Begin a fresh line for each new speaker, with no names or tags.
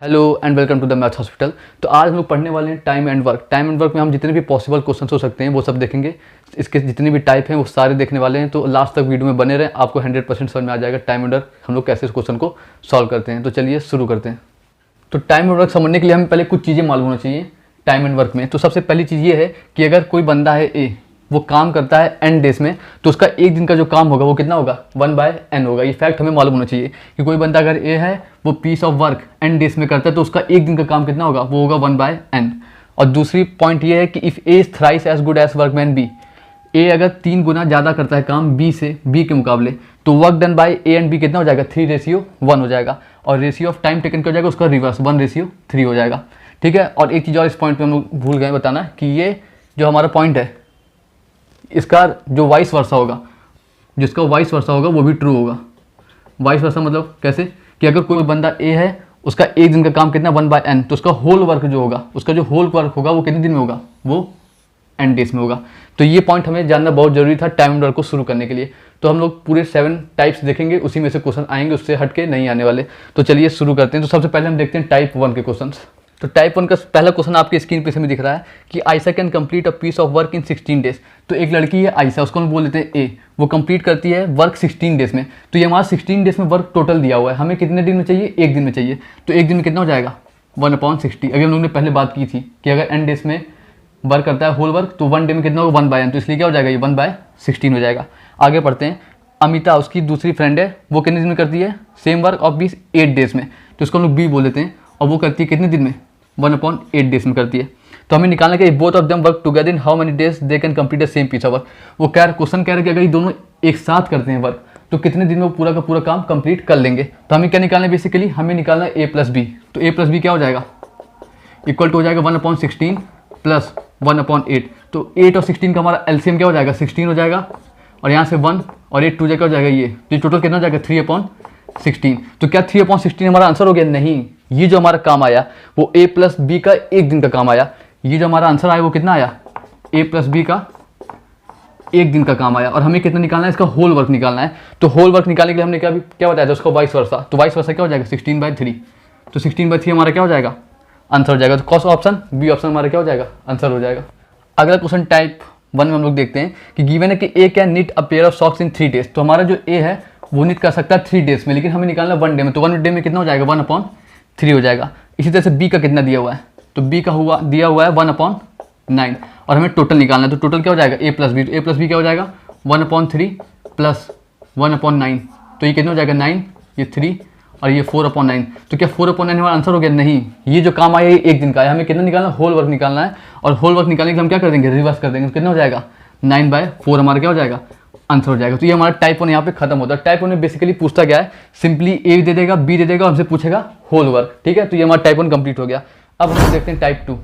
Hello and welcome to the maths hospital. तो आज हम लोग पढ़ने वाले हैं time and work. Time and work में हम जितने भी पॉसिबल क्वेश्चन हो सकते हैं वो सब देखेंगे। इसके जितने भी टाइप हैं वो सारे देखने वाले हैं, तो लास्ट तक वीडियो में बने रहें, आपको 100% समझ में आ जाएगा टाइम एंड वर्क हम लोग कैसे इस क्वेश्चन को सॉल्व करते हैं। तो चलिए शुरू करते हैं। तो टाइम एंड वर्क समझने के लिए हमें पहले कुछ चीज़ें मालूम होना चाहिए टाइम एंड वर्क में। तो सबसे पहली चीज़ ये है कि अगर कोई बंदा है ए, वो काम करता है n डेज में, तो उसका एक दिन का जो काम होगा वो कितना होगा 1/n होगा। ये फैक्ट हमें मालूम होना चाहिए कि कोई बंदा अगर ए है वो piece of work n days में करता है तो उसका एक दिन का काम कितना होगा, वो होगा 1/n। और दूसरी पॉइंट ये है कि if A is thrice as good as workman B, A अगर 3 गुना ज़्यादा करता है काम बी से, बी के मुकाबले, तो work done by A and B कितना हो जाएगा 3:1 हो जाएगा। और रेशियो ऑफ टाइम टेकन क्या हो जाएगा, उसका रिवर्स 1:3 हो जाएगा। ठीक है। और एक चीज़ और इस पॉइंट पे हम लोग भूल गए बताना कि ये जो हमारा पॉइंट है इसका जो वाइस वर्सा होगा, जिसका वाइस वर्सा होगा वो भी ट्रू होगा। वाइस वर्सा मतलब कैसे कि अगर कोई बंदा ए है उसका एक दिन का काम कितना 1/n, तो उसका होल वर्क जो होगा, उसका जो होल वर्क होगा वो कितने दिन में होगा, वो n डेज में होगा। तो ये पॉइंट हमें जानना बहुत जरूरी था टाइम एंड वर्क को शुरू करने के लिए। तो हम लोग पूरे 7 टाइप्स देखेंगे, उसी में से क्वेश्चन आएंगे, उससे हट के नहीं आने वाले। तो चलिए शुरू करते हैं। तो सबसे पहले हम देखते हैं टाइप 1 के क्वेश्चन। तो टाइप 1 का पहला क्वेश्चन आपकी स्क्रीन पे से में दिख रहा है कि Ayesha can complete a piece of work in 16 days. तो एक लड़की है आयशा, उसको हम बोल देते हैं ए, वो कंप्लीट करती है वर्क 16 डेज में। तो ये हमारा 16 डेज में वर्क टोटल दिया हुआ है, हमें कितने दिन में चाहिए, एक दिन में चाहिए। तो एक दिन में कितना हो जाएगा 1/60। अभी हम लोग ने पहले बात की थी कि अगर n डेज में वर्क करता है होल वर्क तो 1 डे में कितना होगा 1/n, तो इसलिए क्या हो जाएगा ये 1/16 हो जाएगा। आगे पढ़ते हैं। अमिता उसकी दूसरी फ्रेंड है, वो कितने दिन में करती है सेम वर्क ऑफ 8 डेज में, तो उसको हम लोग बी बोल देते हैं। और वो करती है कितने दिन में 1/8 डेज में करती है। तो हमें निकालना कि both of them work together in how many days they can complete the same piece of work. वो क्वेश्चन कह रहे हैं कि अगर ये दोनों एक साथ करते हैं वर्क तो कितने दिन में वो पूरा का पूरा काम कंप्लीट कर लेंगे। तो हमें क्या निकालना है, बेसिकली हमें निकालना है a + b। तो a + b क्या हो जाएगा, इक्वल टू हो जाएगा 1/16 + 1/8। तो 8 और 16 का हमारा एलसीएम क्या हो जाएगा 16 हो जाएगा, और यहाँ से 1 और 8 2 क्या हो जाएगा, ये टोटल कितना हो जाएगा 3/16। तो क्या 3/16 हमारा आंसर हो गया, नहीं। ये जो हमारा काम आया वो a + b का एक दिन का काम आया। ये जो हमारा आंसर आया वो कितना आया, a + b का एक दिन का काम आया। और हमें कितना निकालना है, इसका होल वर्क निकालना है। तो होल वर्क निकालने के लिए हमने क्या बताया था, उसका वाइस वर्सा। तो वाइस वर्सा क्या हो जाएगा 16/3। तो 16/3 हमारा क्या हो जाएगा, आंसर हो जाएगा। तो कौन सा ऑप्शन, बी ऑप्शन हमारा क्या हो जाएगा, आंसर हो जाएगा। अगला क्वेश्चन टाइप 1 में हम लोग देखते हैं कि गिवन है कि A can knit a pair of socks in 3 days. तो हमारा जो ए है वो निट कर सकता है 3 डेज में, लेकिन हमें निकालना 1 डे में। तो 1 डे में कितना हो जाएगा 1/3 हो जाएगा। इसी तरह से बी का कितना दिया हुआ है, तो बी का दिया हुआ है 1/9, और हमें टोटल निकालना है। तो टोटल क्या हो जाएगा a + b। तो a + b क्या हो जाएगा 1/3 + 1/9। तो ये कितना हो जाएगा 9, ये 3 और ये 4/9। तो क्या 4/9 हमारा आंसर हो गया, नहीं। ये जो काम आया ये एक दिन का आया, हमें कितना निकालना है, होल वर्क निकालना है। और होल वर्क निकालने के लिए हम क्या कर देंगे, रिवर्स कर देंगे। तो कितना हो जाएगा 9/4 हमारा क्या हो जाएगा, आंसर हो जाएगा। तो ये हमारा टाइप 1 यहाँ पे खत्म होता है। टाइप 1 में बेसिकली पूछता क्या है, सिंपली ए दे देगा, बी दे देगा, हमसे पूछेगा होल वर्क। ठीक है। तो ये हमारा टाइप 1 कंप्लीट हो गया। अब हम देखते हैं टाइप 2।